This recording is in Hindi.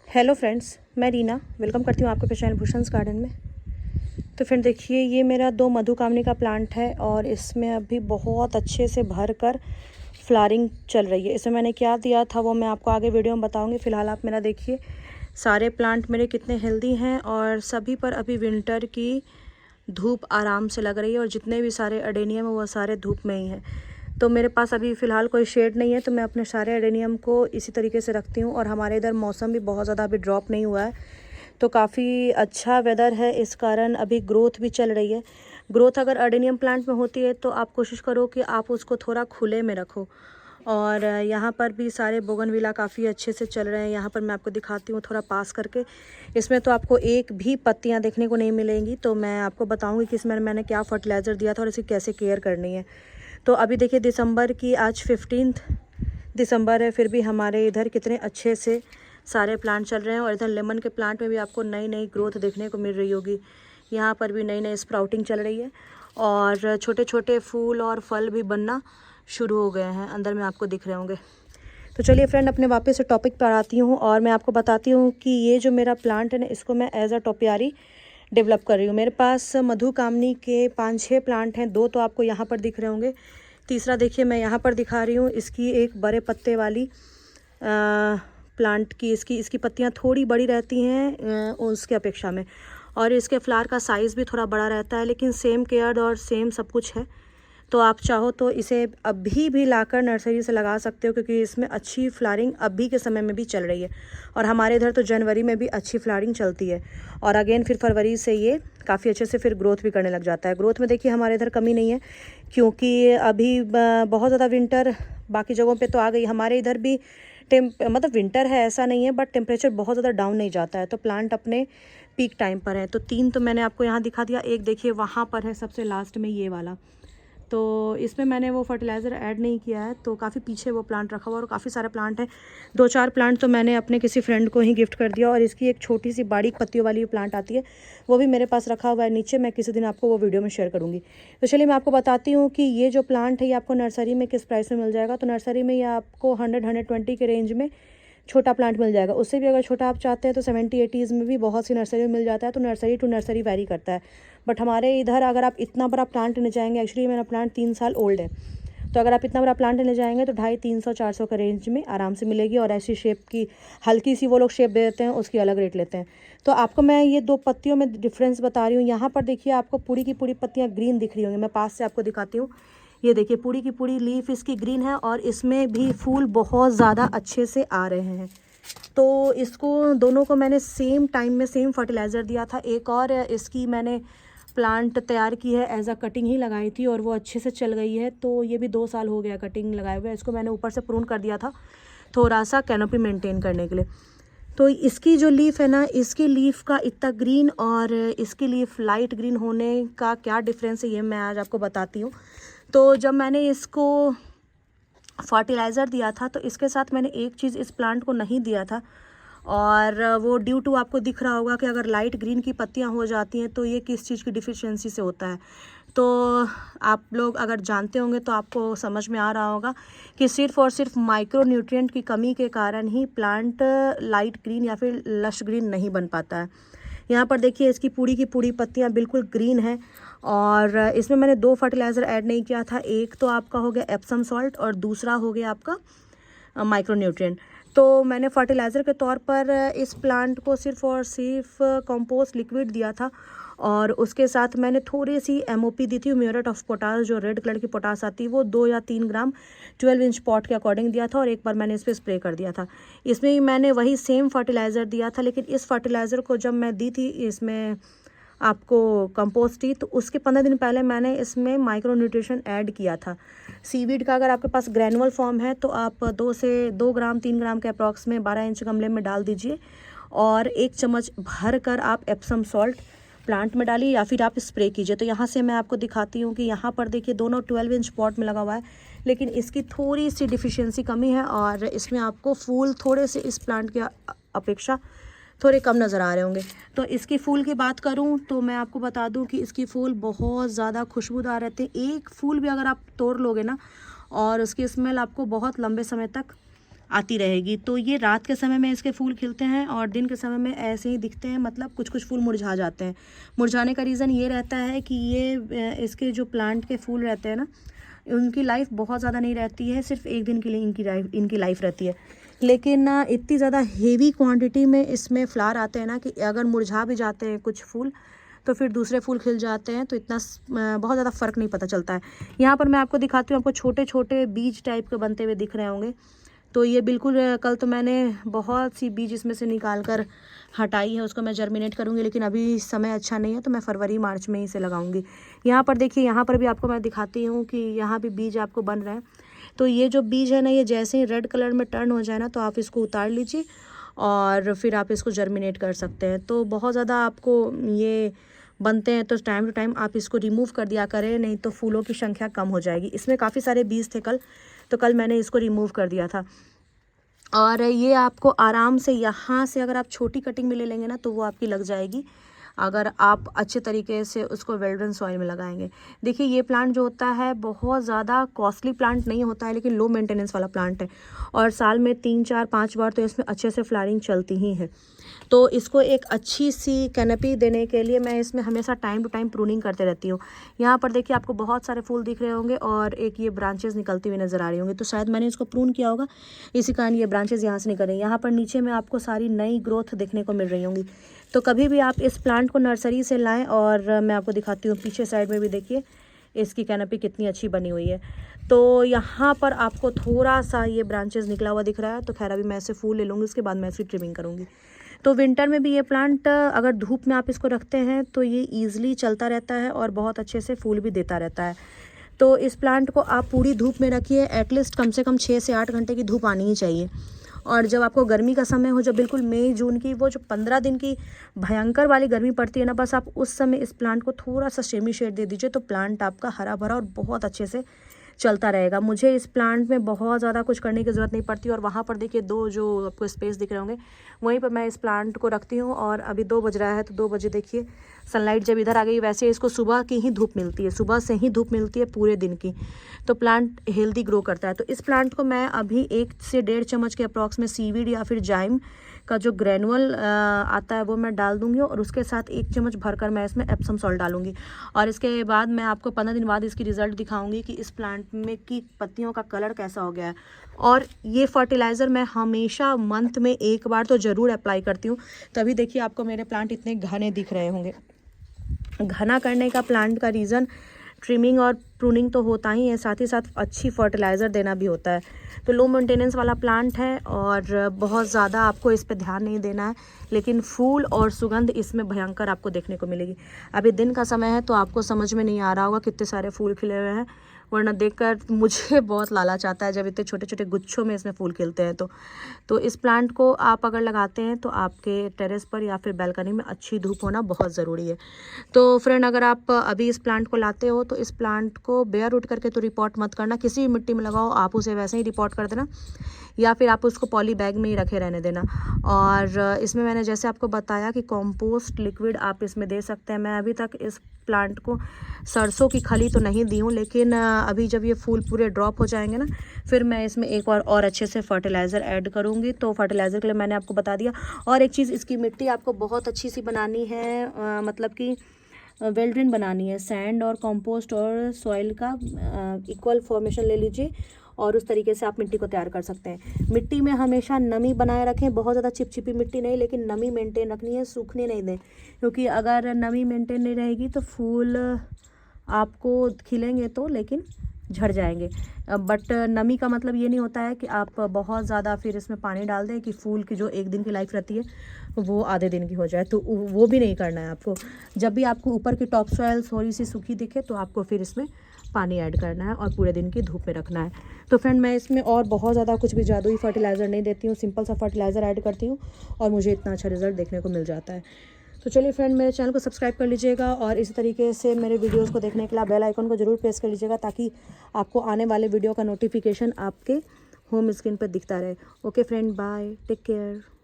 हेलो फ्रेंड्स, मैं रीना वेलकम करती हूँ आपके अपने चैनल भूषण्स गार्डन में। तो फ्रेंड देखिए, ये मेरा 2 मधुकामनी का प्लांट है और इसमें अभी बहुत अच्छे से भर कर फ्लावरिंग चल रही है। इसमें मैंने क्या दिया था वो मैं आपको आगे वीडियो में बताऊँगी। फ़िलहाल आप मेरा देखिए, सारे प्लांट मेरे कितने हेल्दी हैं और सभी पर अभी विंटर की धूप आराम से लग रही है और जितने भी सारे अडेनियम है वो सारे धूप में ही हैं। तो मेरे पास अभी फ़िलहाल कोई शेड नहीं है, तो मैं अपने सारे एडेनियम को इसी तरीके से रखती हूँ। और हमारे इधर मौसम भी बहुत ज़्यादा अभी ड्रॉप नहीं हुआ है, तो काफ़ी अच्छा वेदर है, इस कारण अभी ग्रोथ भी चल रही है। ग्रोथ अगर एडेनियम प्लांट में होती है तो आप कोशिश करो कि आप उसको थोड़ा खुले में रखो। और यहाँ पर भी सारे बोगनविला काफ़ी अच्छे से चल रहे हैं। यहाँ पर मैं आपको दिखाती हूँ थोड़ा पास करके। इसमें तो आपको एक भी पत्तियाँ देखने को नहीं मिलेंगी, तो मैं आपको बताऊँगी कि इसमें मैंने क्या फर्टिलाइज़र दिया था और इसे कैसे केयर करनी है। तो अभी देखिए, दिसंबर की आज 15 दिसंबर है, फिर भी हमारे इधर कितने अच्छे से सारे प्लांट चल रहे हैं। और इधर लेमन के प्लांट में भी आपको नई नई ग्रोथ देखने को मिल रही होगी। यहाँ पर भी नई नई स्प्राउटिंग चल रही है और छोटे छोटे फूल और फल भी बनना शुरू हो गए हैं, अंदर में आपको दिख रहे होंगे। तो चलिए फ्रेंड, अपने वापस से टॉपिक पर आती हूँ और मैं आपको बताती हूँ कि ये जो मेरा प्लांट है ना, इसको मैं एज अ टोपियारी डेवलप कर रही हूँ। मेरे पास मधुकामनी के 5-6 प्लांट हैं। 2 तो आपको यहाँ पर दिख रहे होंगे, तीसरा देखिए मैं यहाँ पर दिखा रही हूँ। इसकी एक बड़े पत्ते वाली प्लांट की इसकी पत्तियाँ थोड़ी बड़ी रहती हैं उसके अपेक्षा में, और इसके फ्लावर का साइज़ भी थोड़ा बड़ा रहता है, लेकिन सेम केयर और सेम सब कुछ है। तो आप चाहो तो इसे अभी भी लाकर नर्सरी से लगा सकते हो, क्योंकि इसमें अच्छी फ्लावरिंग अभी के समय में भी चल रही है। और हमारे इधर तो जनवरी में भी अच्छी फ्लावरिंग चलती है और अगेन फिर फरवरी से ये काफ़ी अच्छे से फिर ग्रोथ भी करने लग जाता है। ग्रोथ में देखिए हमारे इधर कमी नहीं है, क्योंकि अभी बहुत ज़्यादा विंटर बाकी जगहों पे तो आ गई। हमारे इधर भी मतलब विंटर है ऐसा नहीं है, बट टेम्परेचर बहुत ज़्यादा डाउन नहीं जाता है, तो प्लांट अपने पीक टाइम पर है। तो 3 तो मैंने आपको यहाँ दिखा दिया। एक देखिए वहाँ पर है सबसे लास्ट में ये वाला, तो इसमें मैंने वो फर्टिलाइज़र ऐड नहीं किया है, तो काफ़ी पीछे वो प्लांट रखा हुआ और काफ़ी सारे प्लांट हैं। 2-4 प्लांट तो मैंने अपने किसी फ्रेंड को ही गिफ्ट कर दिया, और इसकी एक छोटी सी बारीक पत्तियों वाली प्लांट आती है, वो भी मेरे पास रखा हुआ है नीचे। मैं किसी दिन आपको वो वीडियो में शेयर करूँगी। तो चलिए मैं आपको बताती हूँ कि ये जो प्लांट है ये आपको नर्सरी में किस प्राइस में मिल जाएगा। तो नर्सरी में ये आपको 100-120 के रेंज में छोटा प्लांट मिल जाएगा। उससे भी अगर छोटा आप चाहते हैं तो 70-80s में भी बहुत सी नर्सरी में मिल जाता है। तो नर्सरी टू नर्सरी वैरी करता है, बट हमारे इधर अगर आप इतना बड़ा प्लांट लेने जाएंगे, एक्चुअली मेरा प्लांट 3 साल ओल्ड है, तो अगर आप इतना बड़ा प्लांट लेने जाएंगे तो 250-300-400 का रेंज में आराम से मिलेगी। और ऐसी शेप की हल्की सी वो लोग शेप दे देते हैं, उसकी अलग रेट लेते हैं। तो आपको मैं ये 2 पत्तियों में डिफरेंस बता रही हूँ। यहाँ पर देखिए आपको पूरी की पूरी पत्तियाँ ग्रीन दिख रही होंगी। मैं पास से आपको दिखाती हूँ। ये देखिए पूरी की पूरी लीफ इसकी ग्रीन है और इसमें भी फूल बहुत ज़्यादा अच्छे से आ रहे हैं। तो इसको दोनों को मैंने सेम टाइम में सेम फर्टिलाइज़र दिया था। एक और इसकी मैंने प्लांट तैयार की है, एज अ कटिंग ही लगाई थी और वो अच्छे से चल गई है। तो ये भी 2 साल हो गया कटिंग लगाए हुए। इसको मैंने ऊपर से प्रून कर दिया था थोड़ा सा कैनोपी मेंटेन करने के लिए। तो इसकी जो लीफ है ना, इसकी लीफ का इतना ग्रीन और इसकी लीफ लाइट ग्रीन होने का क्या डिफरेंस है, ये मैं आज आपको बताती हूँ। तो जब मैंने इसको फर्टिलाइज़र दिया था तो इसके साथ मैंने एक चीज़ इस प्लांट को नहीं दिया था, और वो ड्यू टू आपको दिख रहा होगा कि अगर लाइट ग्रीन की पत्तियां हो जाती हैं तो ये किस चीज़ की डिफिशियंसी से होता है। तो आप लोग अगर जानते होंगे तो आपको समझ में आ रहा होगा कि सिर्फ और सिर्फ माइक्रो न्यूट्रिएंट की कमी के कारण ही प्लांट लाइट ग्रीन या फिर लश ग्रीन नहीं बन पाता है। यहाँ पर देखिए इसकी पूरी की पूरी पत्तियाँ बिल्कुल ग्रीन हैं, और इसमें मैंने 2 फर्टिलाइज़र ऐड नहीं किया था। एक तो आपका हो गया एप्सम सॉल्ट और दूसरा हो गया आपका माइक्रो न्यूट्रिएंट। तो मैंने फर्टिलाइज़र के तौर पर इस प्लांट को सिर्फ और सिर्फ कंपोस्ट लिक्विड दिया था, और उसके साथ मैंने थोड़ी सी MOP दी थी, म्यूरेट ऑफ पोटास, जो रेड कलर की पोटास आती है, वो 2 या 3 ग्राम 12 इंच पॉट के अकॉर्डिंग दिया था, और एक बार मैंने इस पर स्प्रे कर दिया था। इसमें भी मैंने वही सेम फर्टिलाइज़र दिया था, लेकिन इस फर्टिलाइज़र को जब मैं दी थी इसमें आपको कंपोस्ट थी, तो उसके 15 दिन पहले मैंने इसमें माइक्रो न्यूट्रिशन ऐड किया था। सीवीड का अगर आपके पास ग्रैनुअल फॉर्म है तो आप 2 ग्राम 3 ग्राम के अप्रॉक्स में 12 इंच गमले में डाल दीजिए, और 1 चम्मच भर कर आप एप्सम सॉल्ट प्लांट में डालिए या फिर आप स्प्रे कीजिए। तो यहाँ से मैं आपको दिखाती हूँ कि यहाँ पर देखिए दोनों 12 इंच पॉट में लगा हुआ है, लेकिन इसकी थोड़ी सी डिफिशियंसी कमी है, और इसमें आपको फूल थोड़े से इस प्लांट की अपेक्षा थोड़े कम नज़र आ रहे होंगे। तो इसकी फूल की बात करूं तो मैं आपको बता दूं कि इसकी फूल बहुत ज़्यादा खुशबूदार रहते हैं। एक फूल भी अगर आप तोड़ लोगे ना, और उसकी स्मेल आपको बहुत लंबे समय तक आती रहेगी। तो ये रात के समय में इसके फूल खिलते हैं और दिन के समय में ऐसे ही दिखते हैं, मतलब कुछ कुछ फूल मुरझा जाते हैं। मुरझाने का रीज़न ये रहता है कि ये इसके जो प्लांट के फूल रहते हैं ना, उनकी लाइफ बहुत ज़्यादा नहीं रहती है, सिर्फ एक दिन के लिए इनकी लाइफ रहती है। लेकिन इतनी ज़्यादा हेवी क्वांटिटी में इसमें फ्लावर आते हैं ना कि अगर मुरझा भी जाते हैं कुछ फूल तो फिर दूसरे फूल खिल जाते हैं, तो इतना बहुत ज़्यादा फ़र्क नहीं पता चलता है। यहाँ पर मैं आपको दिखाती हूँ, आपको छोटे छोटे बीज टाइप के बनते हुए दिख रहे होंगे। तो ये बिल्कुल कल तो मैंने बहुत सी बीज इसमें से निकाल कर हटाई है, उसको मैं जर्मिनेट करूँगी, लेकिन अभी समय अच्छा नहीं है तो मैं फरवरी मार्च में ही इसे लगाऊंगी। यहाँ पर देखिए, यहाँ पर भी आपको मैं दिखाती हूँ कि यहाँ भी बीज आपको बन रहे हैं। तो ये जो बीज है ना, ये जैसे ही रेड कलर में टर्न हो जाए ना, तो आप इसको उतार लीजिए और फिर आप इसको जर्मिनेट कर सकते हैं। तो बहुत ज़्यादा आपको ये बनते हैं तो टाइम टू टाइम आप इसको रिमूव कर दिया करें, नहीं तो फूलों की संख्या कम हो जाएगी। इसमें काफ़ी सारे बीज थे कल, तो कल मैंने इसको रिमूव कर दिया था। और ये आपको आराम से यहाँ से अगर आप छोटी कटिंग में ले लेंगे ना, तो वो आपकी लग जाएगी, अगर आप अच्छे तरीके से उसको वेल ड्रेन सॉइल में लगाएंगे। देखिए, ये प्लांट जो होता है बहुत ज़्यादा कॉस्टली प्लांट नहीं होता है, लेकिन लो मेंटेनेंस वाला प्लांट है और साल में 3 4 5 बार तो इसमें अच्छे से फ्लावरिंग चलती ही है। तो इसको एक अच्छी सी कैनपी देने के लिए मैं इसमें हमेशा टाइम टू टाइम प्रूनिंग करते रहती हूँ। यहाँ पर देखिए, आपको बहुत सारे फूल दिख रहे होंगे और एक ये ब्रांचेस निकलती हुई नज़र आ रही होंगी, तो शायद मैंने इसको प्रून किया होगा, इसी कारण ये ब्रांचेस यहाँ से निकल रही हैं। यहाँ पर नीचे में आपको सारी नई ग्रोथ देखने को मिल रही होंगी। तो कभी भी आप इस प्लांट को नर्सरी से लाएं, और मैं आपको दिखाती हूँ पीछे साइड में भी देखिए इसकी कैनपी कितनी अच्छी बनी हुई है। तो यहाँ पर आपको थोड़ा सा ये ब्रांचेस निकला हुआ दिख रहा है, तो खैर अभी मैं इसे फूल ले लूँगी, उसके बाद मैं इसकी ट्रिमिंग करूँगी। तो विंटर में भी ये प्लांट अगर धूप में आप इसको रखते हैं तो ये ईजिली चलता रहता है और बहुत अच्छे से फूल भी देता रहता है। तो इस प्लांट को आप पूरी धूप में रखिए, एटलीस्ट कम से कम 6 से 8 घंटे की धूप आनी ही चाहिए। और जब आपको गर्मी का समय हो, जब बिल्कुल मई जून की वो जो 15 दिन की भयंकर वाली गर्मी पड़ती है ना, बस आप उस समय इस प्लांट को थोड़ा सा सेमी शेड दे दीजिए, तो प्लांट आपका हरा भरा और बहुत अच्छे से चलता रहेगा। मुझे इस प्लांट में बहुत ज़्यादा कुछ करने की ज़रूरत नहीं पड़ती। और वहाँ पर देखिए 2 जो आपको स्पेस दिख रहे होंगे, वहीं पर मैं इस प्लांट को रखती हूँ। और अभी 2 बज रहा है, तो 2 बजे देखिए सनलाइट जब इधर आ गई, वैसे इसको सुबह की ही धूप मिलती है, सुबह से ही धूप मिलती है पूरे दिन की, तो प्लांट हेल्दी ग्रो करता है। तो इस प्लांट को मैं अभी 1 से 1.5 चम्मच के अप्रॉक्स में सीवीड या फिर जाइम का जो ग्रैनुअल आता है वो मैं डाल दूंगी, और उसके साथ 1 चम्मच भरकर मैं इसमें एप्सम सॉल्ट डालूंगी। और इसके बाद मैं आपको 15 दिन बाद इसकी रिज़ल्ट दिखाऊंगी कि इस प्लांट में की पत्तियों का कलर कैसा हो गया है। और ये फर्टिलाइज़र मैं हमेशा मंथ में 1 बार तो ज़रूर अप्लाई करती हूँ, तभी देखिए आपको मेरे प्लांट इतने घने दिख रहे होंगे। घना करने का प्लांट का रीज़न ट्रिमिंग और प्रूनिंग तो होता ही है, साथ ही साथ अच्छी फर्टिलाइज़र देना भी होता है। तो लो मेंटेनेंस वाला प्लांट है और बहुत ज़्यादा आपको इस पे ध्यान नहीं देना है, लेकिन फूल और सुगंध इसमें भयंकर आपको देखने को मिलेगी। अभी दिन का समय है तो आपको समझ में नहीं आ रहा होगा कितने सारे फूल खिले हुए हैं, वरना देखकर मुझे बहुत लालच आता है जब इतने छोटे छोटे गुच्छों में इसमें फूल खिलते हैं। तो इस प्लांट को आप अगर लगाते हैं तो आपके टेरेस पर या फिर बालकनी में अच्छी धूप होना बहुत ज़रूरी है। तो फ्रेंड, अगर आप अभी इस प्लांट को लाते हो तो इस प्लांट को बेयर रूट करके तो रिपोर्ट मत करना, किसी भी मिट्टी में लगाओ, आप उसे वैसे ही रिपोर्ट कर देना, या फिर आप उसको पॉली बैग में ही रखे रहने देना। और इसमें मैंने जैसे आपको बताया कि कंपोस्ट लिक्विड आप इसमें दे सकते हैं। मैं अभी तक इस प्लांट को सरसों की खली तो नहीं दी हूँ, लेकिन अभी जब ये फूल पूरे ड्रॉप हो जाएंगे ना, फिर मैं इसमें एक और अच्छे से फर्टिलाइज़र ऐड करूँगी। तो फर्टिलाइज़र के लिए मैंने आपको बता दिया। और एक चीज़, इसकी मिट्टी आपको बहुत अच्छी सी बनानी है, मतलब कि वेल ड्रेन बनानी है। सैंड और कंपोस्ट और सॉइल का इक्वल फॉर्मेशन ले लीजिए और उस तरीके से आप मिट्टी को तैयार कर सकते हैं। मिट्टी में हमेशा नमी बनाए रखें, बहुत ज़्यादा चिपचिपी मिट्टी नहीं, लेकिन नमी मेंटेन रखनी है, सूखने नहीं दें, क्योंकि अगर नमी मेंटेन नहीं रहेगी तो फूल आपको खिलेंगे तो लेकिन झड़ जाएंगे। बट नमी का मतलब ये नहीं होता है कि आप बहुत ज़्यादा फिर इसमें पानी डाल दें कि फूल की जो 1 दिन की लाइफ रहती है वो आधे दिन की हो जाए, तो वो भी नहीं करना है आपको। जब भी आपको ऊपर की टॉप सॉइल थोड़ी सी सूखी दिखे तो आपको फिर इसमें पानी ऐड करना है और पूरे दिन की धूप में रखना है। तो फ्रेंड, मैं इसमें और बहुत ज़्यादा कुछ भी जादुई फर्टिलाइज़र नहीं देती हूँ, सिंपल सा फर्टिलाइज़र ऐड करती हूँ और मुझे इतना अच्छा रिजल्ट देखने को मिल जाता है। तो चलिए फ्रेंड, मेरे चैनल को सब्सक्राइब कर लीजिएगा और इसी तरीके से मेरे वीडियोस को देखने के लिए बेल आइकन को ज़रूर प्रेस कर लीजिएगा, ताकि आपको आने वाले वीडियो का नोटिफिकेशन आपके होम स्क्रीन पर दिखता रहे। Okay friend, bye, take care.